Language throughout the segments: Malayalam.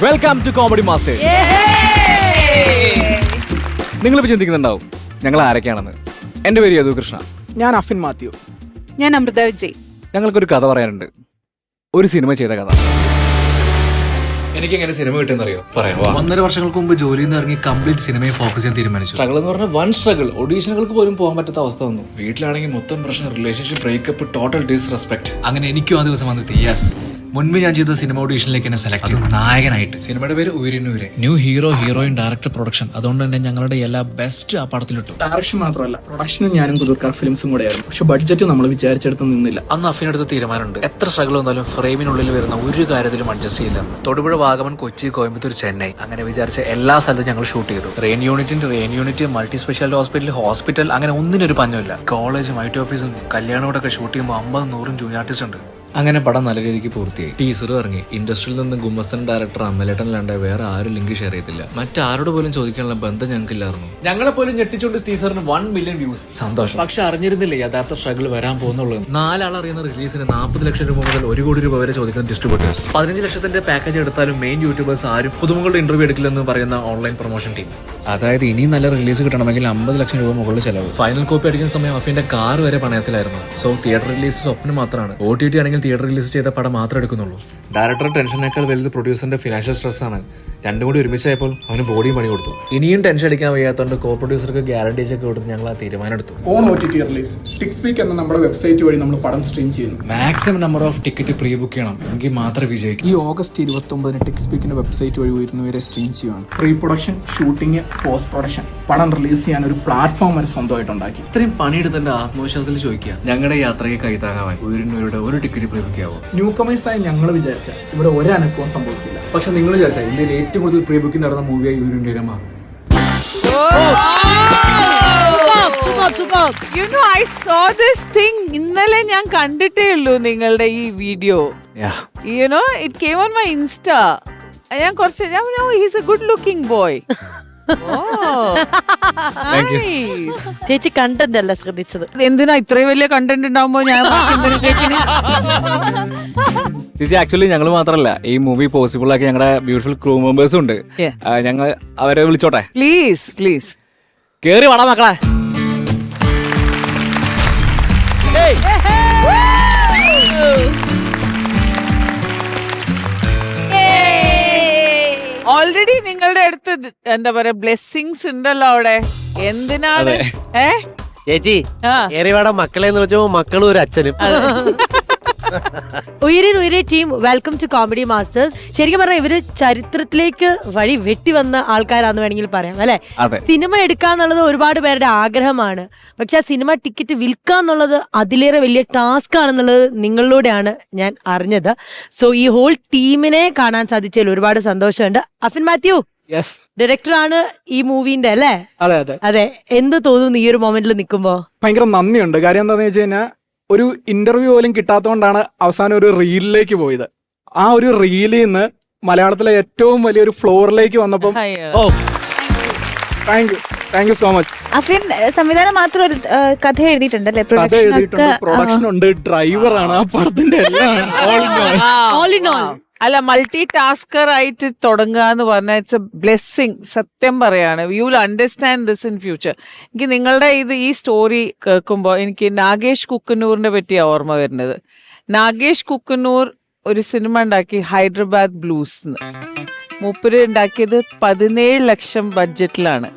Welcome to comedy masters. നിങ്ങളിപ്പോൾ ചിന്തിക്കുന്നുണ്ടാവും ഞങ്ങൾ ആരൊക്കെയാണെന്ന്. എൻ്റെ പേര് യദു കൃഷ്ണ. ഞാൻ അഫിൻ മാത്യു. ഞാൻ അമൃത വിജയ്. ഞങ്ങൾക്കൊരു കഥ പറയാനുണ്ട്, ഒരു സിനിമ ചെയ്ത കഥ. എനിക്ക് എങ്ങനെ സിനിമ കിട്ടുമെന്നറിയോ? പറയാം. 1.5 വർഷങ്ങൾക്ക് മുമ്പ് ജോലിയിൽ നിന്ന് ഇറങ്ങി കംപ്ലീറ്റ് സിനിമയെ ഫോക്കസ് ചെയ്യാൻ തീരുമാനിച്ചു. സ്ട്രഗിൾ എന്ന് പറഞ്ഞാൽ വൺ സ്ട്രഗിൾ. ഓഡീഷനുകൾക്ക് പോലും പോകാൻ പറ്റാത്ത അവസ്ഥ വന്നു. വീട്ടിലാണെങ്കിൽ മൊത്തം പ്രശ്നം, റിലേഷൻഷിപ്പ് ബ്രേക്കപ്പ്, ടോട്ടൽ ഡിസ്റെസ്പെക്ട്. അങ്ങനെ എനിക്കും ആ ദിവസം വന്നെത്തി. യെസ്, മുൻപ് ഞാൻ ചെയ്ത സിനിമ ഓഡീഷനിലേക്ക് എന്നെ സെലക്ട് ചെയ്തു നായകനായിട്ട്. സിനിമയുടെ പേര് ഉയരിനൂര്. New hero, heroine, director, production. അതുകൊണ്ട് തന്നെ ഞങ്ങളുടെ എല്ലാ ബെസ്റ്റ് ആ പടത്തിലിട്ടു. ഡയറക്ഷൻ മാത്രമല്ല, പ്രൊഡക്ഷനും ഞാനും കുതിർക്കാർ ഫിലിംസും കൂടെയായിരുന്നു. പക്ഷെ ബഡ്ജറ്റ് നമ്മൾ വിചാരിച്ചെടുത്ത് നിന്നില്ല. അന്ന് അഫിനെടുത്ത തീരുമാനമുണ്ട്, എത്ര സ്ട്രഗിൾ വന്നാലും ഫ്രെയിമിനുള്ളിൽ വരുന്ന ഒരു കാര്യത്തിലും അഡ്ജസ്റ്റ് ചെയ്യില്ല. തൊടുപുഴ, വാഗമൺ, കൊച്ചി, കോയമ്പത്തൂർ, ചെന്നൈ, അങ്ങനെ വിചാരിച്ച എല്ലാ സ്ഥലത്തും ഞങ്ങൾ ഷൂട്ട് ചെയ്തു. Rain unit, multi speciality hospital, അങ്ങനെ ഒന്നിനൊരു പഞ്ഞമില്ല. കോളേജും IT ഓഫീസും കല്യാണോടൊക്കെ ഷൂട്ട് ചെയ്യുമ്പോൾ 50-100 ജൂനിയർ ആർട്ടിസ്റ്റ് ഉണ്ട്. അങ്ങനെ പടം നല്ല രീതിക്ക് പൂർത്തിയായി. ടീസറും ഇറങ്ങി. ഇൻഡസ്ട്രിയിൽ നിന്ന് ഗുമസ്തൻ ഡയറക്ടർ അമ്മലേട്ടൻ അല്ലാണ്ട് വേറെ ആരും ലിങ്ക് ഷെയർ ചെയ്തില്ല. മറ്റാരോട് പോലും ചോദിക്കാനുള്ള ബന്ധം ഞങ്ങൾക്കില്ലായിരുന്നു. ഞങ്ങളെ പോലും ഞെട്ടിച്ചുകൊണ്ട് ടീസറിന് 1 മില്യൺ വ്യൂസ്. സന്തോഷം. പക്ഷെ അറിഞ്ഞിരുന്നില്ല യഥാർത്ഥ സ്ട്രഗിൾ വരാൻ പോകുന്നുള്ളൂ. 4 ആൾ അറിയുന്ന റിലീസിന് 40 ലക്ഷം രൂപ മുതൽ 1 കോടി രൂപ വരെ ചോദിക്കുന്ന ഡിസ്ട്രിബ്യൂട്ടേഴ്സ്. 15 ലക്ഷത്തിന്റെ പാക്കേജ് എടുത്താലും മെയിൻ യൂട്യൂബേഴ്സ് ആരും പുതുമുകളുടെ ഇന്റർവ്യൂ എടുക്കില്ലെന്ന് പറയുന്ന ഓൺലൈൻ പ്രൊമോഷൻ ടീം. അതായത് ഇനിയും നല്ല റിലീസ് കിട്ടണമെങ്കിൽ 50 ലക്ഷം രൂപ മുകളിൽ ചെലവ്. ഫൈനൽ കോപ്പി അടിക്കുന്ന സമയം അഫിന്റെ കാർ വരെ പണയത്തിലായിരുന്നു. സോ തിയേറ്റർ റിലീസ് സ്വപ്നം മാത്രമാണ്. OTT ആണെങ്കിൽ തിയേറ്റർ റിലീസ് ചെയ്ത പടം മാത്രമേ എടുക്കുന്നുള്ളൂ. ഡയറക്ടർ ടെൻഷനേക്കാൾ വലുത് പ്രൊഡ്യൂസറിന്റെ ഫിനാൻഷ്യൽ സ്ട്രെസ് ആണ്. രണ്ടും കൂടി ഒരുമിച്ചായപ്പോൾ അവന് ബോഡിയും പണി കൊടുത്തു. ഇനിയും ടെൻഷൻ അടിക്കാൻ വയ്യാത്തതുകൊണ്ട് കോ പ്രൊഡ്യൂസർക്ക് ഗ്യാരണ്ടീസ് ഒക്കെ കൊടുത്ത് ഞങ്ങൾ ആ തീരുമാനം എടുത്തു. ഓൺ OTT റിലീസ് 6 വീക്ക് എന്ന നമ്മുടെ വെബ്സൈറ്റ് വഴി നമ്മൾ പടം സ്ട്രീം ചെയ്യുന്നു. Maximum number of ticket pre book ചെയ്യണം, എങ്കിൽ മാത്രമേ വിജയിക്കൂ. ഈ ഓഗസ്റ്റ് 29 ടിക്സ് പീക്കിന്റെ വെബ്സൈറ്റ് വഴി ഉയരുന്നവരെ സ്ട്രീം ചെയ്യുകയാണ്. Pre production, shooting, post production, പടം റിലീസ് ചെയ്യാൻ ഒരു പ്ലാറ്റ്ഫോം വരെ സ്വന്തമായിട്ട് ഉണ്ടാക്കി. ഇത്രയും പണിയെടുത്തതിന്റെ ആത്മവിശ്വാസത്തിൽ ചോദിക്കുക, ഞങ്ങളുടെ യാത്രയ്ക്ക് കൈത്താങ്ങാൻ ഉയരുന്നവരുടെ ഒരു ടിക്കറ്റ് പ്രീ ബുക്ക് ചെയ്യാവോ? ന്യൂ കമേഴ്സായി ഞങ്ങൾ വിചാരിച്ച ഇവിടെ ഒരനുഭവം സംഭവിക്കില്ല. പക്ഷെ നിങ്ങൾ വിചാരിച്ചാൽ ഇന്ത്യയിൽ ഏറ്റവും കൂടുതൽ പ്രീ ബുക്കിംഗ് നടന്ന മൂവിയായി ഉയരുന്നവരെ മാറും. You know, I saw this thing. ഇന്നലെ ഞാൻ കണ്ടിട്ടേ ഉള്ളൂ നിങ്ങളുടെ ഈ video. You know, it came on my Insta. ഞാൻ he's a good looking boy. ചേച്ചി കണ്ടന്റ് അല്ല ശ്രദ്ധിച്ചത്. എന്തിനാ ഇത്രയും വലിയ കണ്ടന്റ് ഉണ്ടാവുമ്പോ ഞാൻ ചേച്ചി, ആക്ച്വലി ഞങ്ങൾ മാത്രമല്ല ഈ മൂവി പോസിബിൾ ആക്കി ഞങ്ങളുടെ ബ്യൂട്ടിഫുൾ ക്രൂ മെമ്പേഴ്സും ഉണ്ട്. ഞങ്ങൾ അവരെ വിളിച്ചോട്ടെ? പ്ലീസ് കേറി വാടാ മക്കളെ. ഓൾറെഡി നിങ്ങളുടെ അടുത്ത് എന്താ പറയാ ബ്ലെസ്സിങ്സ് ഉണ്ടല്ലോ അവിടെ. എന്തിനാണ് ചേച്ചി ഏറിവാട മക്കളെ എന്ന് വെച്ചപ്പോ മക്കളും ഒരു അച്ഛനും. Uyare team, welcome to comedy masters. ശരിക്കും പറഞ്ഞാൽ ഇവര് ചരിത്രത്തിലേക്ക് വഴി വെട്ടി വന്ന ആൾക്കാരാന്ന് വേണമെങ്കിൽ പറയാം അല്ലെ. സിനിമ എടുക്കാന്നുള്ളത് ഒരുപാട് പേരുടെ ആഗ്രഹമാണ്. പക്ഷെ ആ സിനിമ ടിക്കറ്റ് വിൽക്കാന്നുള്ളത് അതിലേറെ വലിയ ടാസ്ക് ആണെന്നുള്ളത് നിങ്ങളിലൂടെയാണ് ഞാൻ അറിഞ്ഞത്. സോ ഈ ഹോൾ ടീമിനെ കാണാൻ സാധിച്ചതിൽ ഒരുപാട് സന്തോഷമുണ്ട്. അഫിൻ മാത്യു ഡയറക്ടറാണ് ഈ മൂവിന്റെ അല്ലേ? അതെ. എന്ത് തോന്നുന്നു ഈ ഒരു മൊമെന്റിൽ നിൽക്കുമ്പോ? ഭയങ്കര നന്ദിയുണ്ട്. കാര്യം എന്താന്ന് വെച്ച് കഴിഞ്ഞാൽ ഒരു ഇന്റർവ്യൂ പോലും കിട്ടാത്തതുകൊണ്ടാണ് അവസാനം ഒരു റീലിലേക്ക് പോയത്. ആ ഒരു റീലിൽ നിന്ന് മലയാളത്തിലെ ഏറ്റവും വലിയൊരു ഫ്ലോറിലേക്ക് വന്നപ്പം thank you so much. Afin സംവിധാനം മാത്രം ഒരു കഥ എഴുതിയിട്ടുണ്ടല്ലേ? കഥ എഴുതിയിട്ടുണ്ട്, പ്രൊഡക്ഷൻ ഉണ്ട്, ഡ്രൈവറാണ് ആ പടത്തിന്റെ എല്ലാം. അല്ല, മൾട്ടി ടാസ്കർ ആയിട്ട് തുടങ്ങുക എന്ന് പറഞ്ഞാൽ ഇറ്റ്സ് എ ബ്ലെസ്സിങ്. സത്യം പറയാണ്. You will understand this in future. എനിക്ക് നിങ്ങളുടെ ഈ സ്റ്റോറി കേൾക്കുമ്പോൾ എനിക്ക് നാഗേഷ് കുക്കനൂറിനെ പറ്റിയാണ് ഓർമ്മ വരുന്നത്. നാഗേഷ് കുക്കനൂർ ഒരു സിനിമ ഉണ്ടാക്കി, ഹൈദരാബാദ് ബ്ലൂസ്. മൂപ്പര് ഉണ്ടാക്കിയത് 17 ലക്ഷം ബഡ്ജറ്റിലാണ്.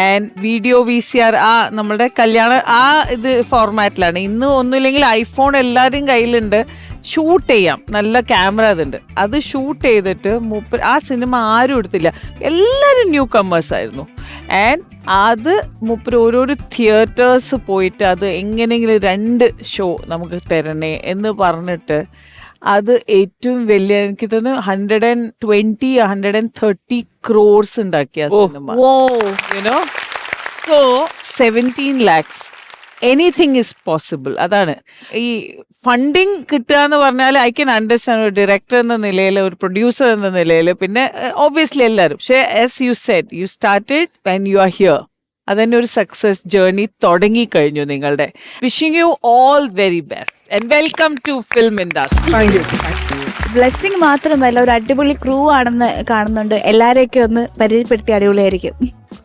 ആൻഡ് വീഡിയോ VCR നമ്മുടെ കല്യാണ ഇത് ഫോർമാറ്റിലാണ്. ഇന്ന് ഒന്നുമില്ലെങ്കിൽ ഐഫോൺ എല്ലാവരും കയ്യിലുണ്ട്, ഷൂട്ട് ചെയ്യാം, നല്ല ക്യാമറ അതുണ്ട്. അത് ഷൂട്ട് ചെയ്തിട്ട് ആ സിനിമ ആരും എടുത്തില്ല, എല്ലാവരും ന്യൂ കമേഴ്സ് ആയിരുന്നു. ആൻഡ് അത് ഓരോരോ തിയേറ്റേഴ്സ് പോയിട്ട് അത് എങ്ങനെയെങ്കിലും 2 ഷോ നമുക്ക് തരണേ എന്ന് പറഞ്ഞിട്ട് അത് ഏറ്റവും വലിയ, എനിക്ക് തോന്നുന്നു 120-130 crores ഉണ്ടാക്കിയ cinema. You know, so 17 lakhs. Anything is possible. അതാണ് ഈ ഫണ്ടിങ് കിട്ടുക എന്ന് പറഞ്ഞാൽ ഐ ക്യാൻ അണ്ടർസ്റ്റാൻഡ്. ഒരു ഡയറക്ടർ എന്ന നിലയിൽ, ഒരു പ്രൊഡ്യൂസർ എന്ന നിലയിൽ, പിന്നെ ഒബ്വിയസ്ലി എല്ലാവരും. പക്ഷേ as you said, you started and you are here. അതന്നെ ഒരു സക്സസ് ജേർണി തുടങ്ങിക്കഴിഞ്ഞു നിങ്ങളുടെ. Wishing you all very best and welcome to film industry. Thank you. Blessing മാത്രമല്ല ഒരു അടിപൊളി ക്രൂ ആണെന്ന് കാണുന്നുണ്ട്. എല്ലാരെയൊക്കെ ഒന്ന് പരിചയപ്പെടുത്തി അടിപൊളിയായിരിക്കും.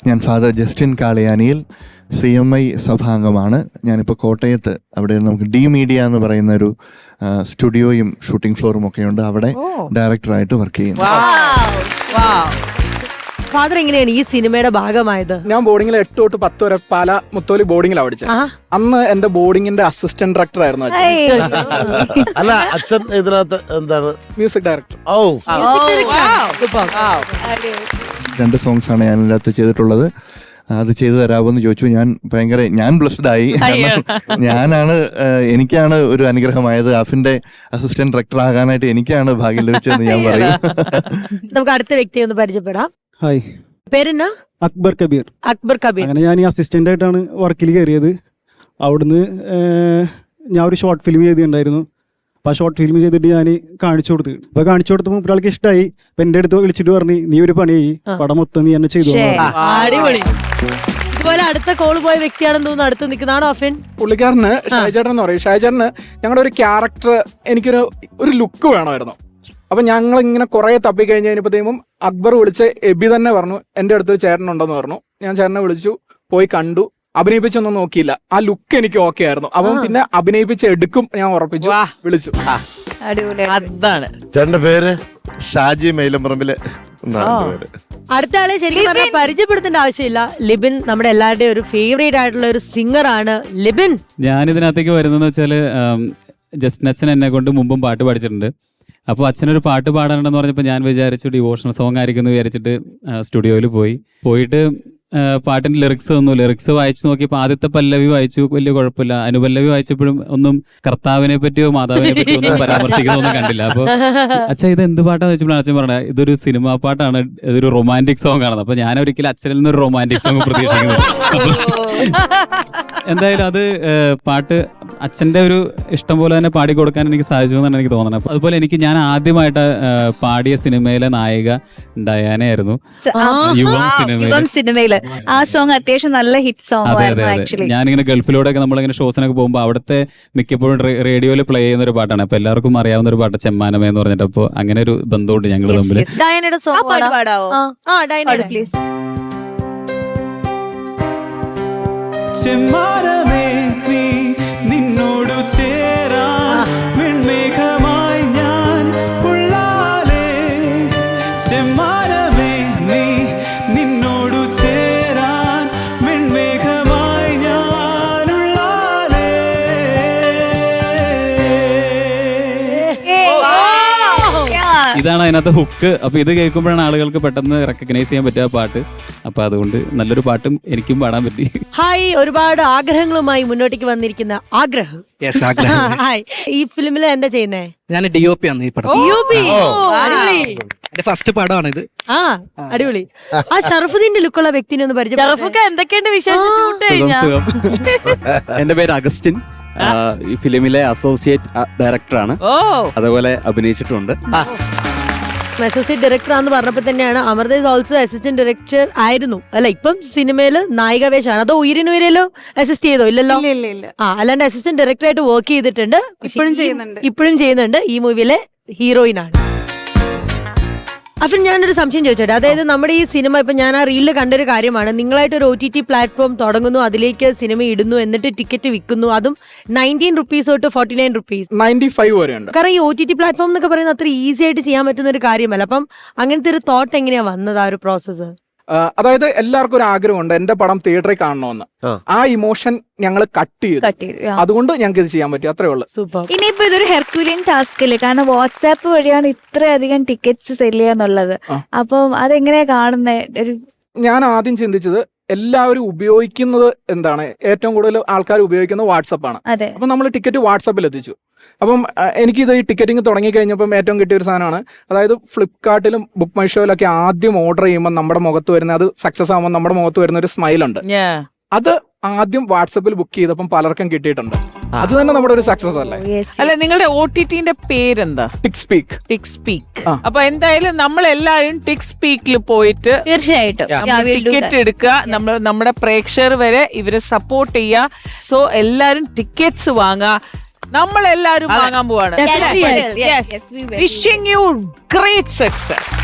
ഞാൻ ഫാദർ ജസ്റ്റിൻ കാളിയാനിയിൽ CMI സഭാംഗമാണ്. ഞാനിപ്പോൾ കോട്ടയത്ത് അവിടെ നമുക്ക് ഡി മീഡിയ എന്ന് പറയുന്ന ഒരു സ്റ്റുഡിയോയും ഷൂട്ടിംഗ് ഫ്ലോറും ഒക്കെ ഉണ്ട്. അവിടെ ഡയറക്ടറായിട്ട് വർക്ക് ചെയ്യുന്നു. ഫാദർ എങ്ങനെയാണ് ഈ സിനിമയുടെ ഭാഗമായത്? ഞാൻ ബോർഡിങ്ങിൽ 8 തൊട്ട് 10 വരെ പാല മുത്തോലി ബോർഡിങ്ങിലാണ് പഠിച്ചത്. അന്ന് എന്റെ ബോർഡിങ്ങിന്റെ അസിസ്റ്റന്റ് ഡയറക്ടർ ആയിരുന്നു അച്ഛൻ. അല്ല അച്ഛൻ ഇതിനകത്ത് എന്താണ്? Music director. ഓ 2 സോങ്സ് ആണ് ഞാൻ ഇതിനകത്ത് ചെയ്തിട്ടുള്ളത്. അത് ചെയ്തു തരാമെന്ന് ചോദിച്ചു. ഞാൻ ബ്ലെസ്ഡ് ആയി. എനിക്കാണ് ഒരു അനുഗ്രഹമായത്. ആഫിന്റെ അസിസ്റ്റന്റ് ഡയറക്ടർ ആകാനായിട്ട് എനിക്കാണ് ഭാഗ്യം ലഭിച്ചതെന്ന് ഞാൻ പറയും. നമുക്ക് അടുത്ത വ്യക്തിയെ ഒന്ന് പരിചയപ്പെടാം. ഹായ്, പേരെന്നാ? അക്ബർ കബീർ. അക്ബർ കബീർ. അങ്ങനെ ഞാൻ ഈ അസിസ്റ്റന്റ് ആയിട്ടാണ് വർക്കിൽ കയറിയത്. അവിടുന്ന് ഞാൻ ഒരു ഷോർട്ട് ഫിലിം ചെയ്തിട്ടുണ്ടായിരുന്നു. അപ്പൊ ആ ഷോർട്ട് ഫിലിം ചെയ്തിട്ട് ഞാൻ കാണിച്ചു കൊടുത്തു. അപ്പൊ കാണിച്ചു കൊടുത്തപ്പോൾ ഒരാൾക്ക് ഇഷ്ടമായി. അപ്പൊ എന്റെ അടുത്ത് വിളിച്ചിട്ട് പറഞ്ഞു, നീ ഒരു പണി ചെയ്യ്, പടം മൊത്തം നീ എന്നെ ചെയ്തു. അടിപൊളി. ഇതുപോലെ അടുത്ത കോള് പോയ വ്യക്തിയാണെന്ന് തോന്നുന്നു അടുത്ത് നിൽക്കുന്നതാണോ അഫിൻ? പുള്ളിക്കാരന് ഷാജേട്ടൻ എന്ന് പറയും. ഷാജേട്ടന് ഞങ്ങളുടെ ഒരു ക്യാരക്ടർ എനിക്കൊരു ലുക്ക് വേണമായിരുന്നു. അപ്പൊ ഞങ്ങൾ ഇങ്ങനെ കുറെ തപ്പി കഴിഞ്ഞ് കഴിഞ്ഞപ്പോഴത്തേക്കും അക്ബർ വിളിച്ച് എബി തന്നെ പറഞ്ഞു എന്റെ അടുത്തൊരു ചേട്ടനുണ്ടെന്ന് പറഞ്ഞു. ഞാൻ ചേട്ടനെ വിളിച്ചു, പോയി കണ്ടു, അഭിനയിപ്പിച്ചൊന്നും നോക്കിയില്ല. ആ ലുക്ക് എനിക്ക് ഓക്കെ ആയിരുന്നു. അപ്പം പിന്നെ അഭിനയിപ്പിച്ച് എടുക്കും ഞാൻ ഉറപ്പിച്ചു, വിളിച്ചു. അതാണ് ചേട്ടന്റെ പേര്? ഷാജി മൈലമ്പറമ്പില്. അടുത്ത ആളെ ശരിക്കും പറഞ്ഞാൽ പരിചയപ്പെടുത്തേണ്ട ആവശ്യമില്ല. ലിബിൻ നമ്മുടെ എല്ലാവരുടെയും ഒരു ഫേവറേറ്റ് ആയിട്ടുള്ള ഒരു സിംഗർ ആണ്. ലിബിൻ, ഞാൻ ഇതിനകത്തേക്ക് വരുന്നതെന്ന് വെച്ചാല് ജസ്റ്റിൻ അച്ഛൻ എന്നെ കൊണ്ട് മുമ്പും പാട്ട് പഠിച്ചിട്ടുണ്ട്. അപ്പോൾ അച്ഛനൊരു പാട്ട് പാടാനുണ്ടെന്ന് പറഞ്ഞപ്പോൾ ഞാൻ വിചാരിച്ചു ഡിവോഷണൽ സോങ് ആയിരിക്കും എന്ന് വിചാരിച്ചിട്ട് സ്റ്റുഡിയോയിൽ പോയിട്ട് പാട്ടിന്റെ ലിറിക്സ് വായിച്ചു നോക്കിയപ്പോൾ ആദ്യത്തെ പല്ലവി വായിച്ചു, വലിയ കുഴപ്പമില്ല. അനുപല്ലവി വായിച്ചപ്പോഴും ഒന്നും കർത്താവിനെ പറ്റിയോ മാതാവിനെ പറ്റിയോ ഒന്നും പരാമർശിക്കുന്നൊന്നും കണ്ടില്ല. അപ്പോൾ അച്ഛാ ഇത് എന്ത് പാട്ടാന്ന് വെച്ചപ്പോൾ അച്ഛൻ പറഞ്ഞത് ഇതൊരു സിനിമാ പാട്ടാണ്, ഇതൊരു റൊമാൻറ്റിക് സോങ് ആണ്. അപ്പൊ ഞാൻ ഒരിക്കലും അച്ഛനിൽ നിന്നൊരു റൊമാൻറ്റിക് സോങ് പ്രതീക്ഷിക്കുന്നത്. എന്തായാലും അത് പാട്ട് അച്ഛന്റെ ഒരു ഇഷ്ടം പോലെ തന്നെ പാടി കൊടുക്കാൻ എനിക്ക് സാധിച്ചു എന്നാണ് എനിക്ക് തോന്നുന്നത്. അതുപോലെ ഞാൻ ആദ്യമായിട്ട് പാടിയ സിനിമയിലെ നായിക ഡയാനയായിരുന്നു. യുവം സിനിമയില് ആ സോങ് അത്യാവശ്യം നല്ല ഹിറ്റ് സോങ് ആയിരുന്നു ആക്ച്വലി. ഞാനിങ്ങനെ ഗൾഫിലൂടെയൊക്കെ നമ്മളിങ്ങനെ ഷോസിനൊക്കെ പോകുമ്പോൾ അവിടുത്തെ മിക്കപ്പോഴും റേഡിയോയിൽ പ്ലേ ചെയ്യുന്ന ഒരു പാട്ടാണ്. അപ്പൊ എല്ലാവർക്കും അറിയാവുന്ന ഒരു പാട്ട് ചെമ്മാനമേ എന്ന് പറഞ്ഞിട്ട്. അപ്പോൾ അങ്ങനെ ഒരു ബന്ധമുണ്ട് ഞങ്ങൾ തമ്മിൽ. ഡയാനയുടെ സോങ് പാടാവോ? പ്ലീസ്. ചെമ്മാനമേ നീ നിന്നോടു ചേരാ വെൺമേഘമായി ഞാൻ ഉള്ളാലേ. ചെമ്മാനമേ നീ നിന്നോടു ചേരാൻ വെൺമേഘമായി ഞാൻ ഉള്ളാലേ. ഇതാണ് അതിനകത്ത് ഹുക്ക്. അപ്പൊ ഇത് കേൾക്കുമ്പോഴാണ് ആളുകൾക്ക് പെട്ടെന്ന് റെക്കഗ്നൈസ് ചെയ്യാൻ പറ്റുക പാട്ട്. അപ്പൊ അതുകൊണ്ട് നല്ലൊരു പാട്ടും എനിക്കും പാടാൻ പറ്റി. ഹായ്, ഒരുപാട് ആഗ്രഹങ്ങളുമായി മുന്നോട്ടേക്ക് വന്നിരിക്കുന്ന ആഗ്രഹം. ഹായ്, ഈ ഫിലിമിൽ എന്താ ചെയ്യുന്നേ? ഞാൻ DOP ആണ് ഈ പടം. എന്റെ ഫസ്റ്റ് പടമാണ് ഇത്. അടിപൊളി. ആ ഷറഫുദ്ദീന്റെ ലുക്കുള്ള വ്യക്തിനെ ഒന്ന് പരിചയം. എന്തൊക്കെയുണ്ട് വിശേഷം? എന്റെ പേര് അഗസ്റ്റിൻ. ഈ ഫിലിമിലെ അസോസിയേറ്റ് ഡയറക്ടറാണ്. അതുപോലെ അഭിനയിച്ചിട്ടുണ്ട്. അസോസിയേറ്റ് ഡയറക്ടർ ആണെന്ന് പറഞ്ഞപ്പോ തന്നെയാണ് Amrita is also assistant director ആയിരുന്നു അല്ല, ഇപ്പം സിനിമയില് നായിക വേഷമാണ്. അതോ ഉയരിനുയരല്ലോ അസിസ്റ്റ് ചെയ്തോ? ഇല്ലല്ലോ. അല്ലാണ്ട് അസിസ്റ്റന്റ് ഡയറക്ടർ ആയിട്ട് വർക്ക് ചെയ്തിട്ടുണ്ട്. ഇപ്പോഴും ചെയ്യുന്നുണ്ട്. ഈ മൂവിയിലെ ഹീറോയിൻ ആണ്. അപ്പൊ ഞാനൊരു സംശയം ചോദിച്ചോട്ടെ, അതായത് നമ്മുടെ ഈ സിനിമ ഇപ്പൊ ഞാൻ ആ റീലിൽ കണ്ടൊരു കാര്യമാണ്, നിങ്ങളായിട്ട് ഒരു OTT പ്ലാറ്റ്ഫോം തുടങ്ങുന്നു, അതിലേക്ക് സിനിമ ഇടുന്നു, എന്നിട്ട് ടിക്കറ്റ് വിൽക്കുന്നു. അതും 19 rupees തൊട്ട് 49 rupees 95 വരെയുണ്ട്. കാരണം ഈ OTT പ്ലാറ്റ്ഫോം എന്നൊക്കെ പറയുന്നത് അത്ര ഈസി ആയിട്ട് ചെയ്യാൻ പറ്റുന്ന ഒരു കാര്യമല്ല. അപ്പം അങ്ങനത്തെ ഒരു തോട്ട് എങ്ങനെയാ വന്നത്, ആ ഒരു പ്രോസസ്സ്? അതായത് എല്ലാവർക്കും ഒരു ആഗ്രഹമുണ്ട് എന്റെ പടം തിയേറ്ററിൽ കാണണമെന്ന്. ആ ഇമോഷൻ ഞങ്ങൾ കട്ട് ചെയ്തു. അതുകൊണ്ട് ഞങ്ങൾക്ക് ഇത് ചെയ്യാൻ പറ്റും, അത്രേ ഉള്ളൂ. സൂപ്പർ. ഇനിയിപ്പോ ഇതൊരു ഹെർക്യൂലിയൻ ടാസ്ക് അല്ലേ, കാരണം വാട്സാപ്പ് വഴിയാണ് ഇത്രയധികം ടിക്കറ്റ്സ് സെല് ചെയ്യാന്നുള്ളത്. അപ്പം അതെങ്ങനെയാ കാണുന്നത്? ഞാൻ ആദ്യം ചിന്തിച്ചത് എല്ലാവരും ഉപയോഗിക്കുന്നത് എന്താണ്, ഏറ്റവും കൂടുതൽ ആൾക്കാർ ഉപയോഗിക്കുന്നത് വാട്സപ്പാണ്. അപ്പൊ നമ്മൾ ടിക്കറ്റ് വാട്സപ്പിൽ എത്തിച്ചു. അപ്പം എനിക്കിത് ഈ ടിക്കറ്റിംഗ് തുടങ്ങി കഴിഞ്ഞപ്പം ഏറ്റവും കിട്ടിയ ഒരു സാധനമാണ്, അതായത് ഫ്ലിപ്കാർട്ടിലും ബുക്ക് മൈ ഷോയിലൊക്കെ ആദ്യം ഓർഡർ ചെയ്യുമ്പോൾ നമ്മുടെ മുഖത്ത് വരുന്ന, അത് സക്സസ് ആകുമ്പോൾ നമ്മുടെ മുഖത്ത് വരുന്ന ഒരു സ്മൈലുണ്ട്. അത് ആദ്യം വാട്സപ്പിൽ ബുക്ക് ചെയ്തപ്പം പലർക്കും കിട്ടിയിട്ടുണ്ട്. അത് തന്നെ നമ്മുടെ ഒരു സക്സസ് അല്ലേ? അല്ല, നിങ്ങളുടെ OTTന്റെ പേരെന്താ? ടിക് സ്പീക്ക്. ടിക് സ്പീക്ക്. അപ്പൊ എന്തായാലും നമ്മൾ എല്ലാവരും ടിക് സ്പീക്കിൽ പോയിട്ട് തീർച്ചയായിട്ടും ടിക്കറ്റ് എടുക്കുക. നമ്മുടെ പ്രേക്ഷകർ വരെ ഇവരെ സപ്പോർട്ട് ചെയ്യുക. സോ എല്ലാരും ടിക്കറ്റ്സ് വാങ്ങുക. നമ്മളെല്ലാരും വാങ്ങാൻ പോവാണ്. Yes, yes, yes, we will. Wishing you great success.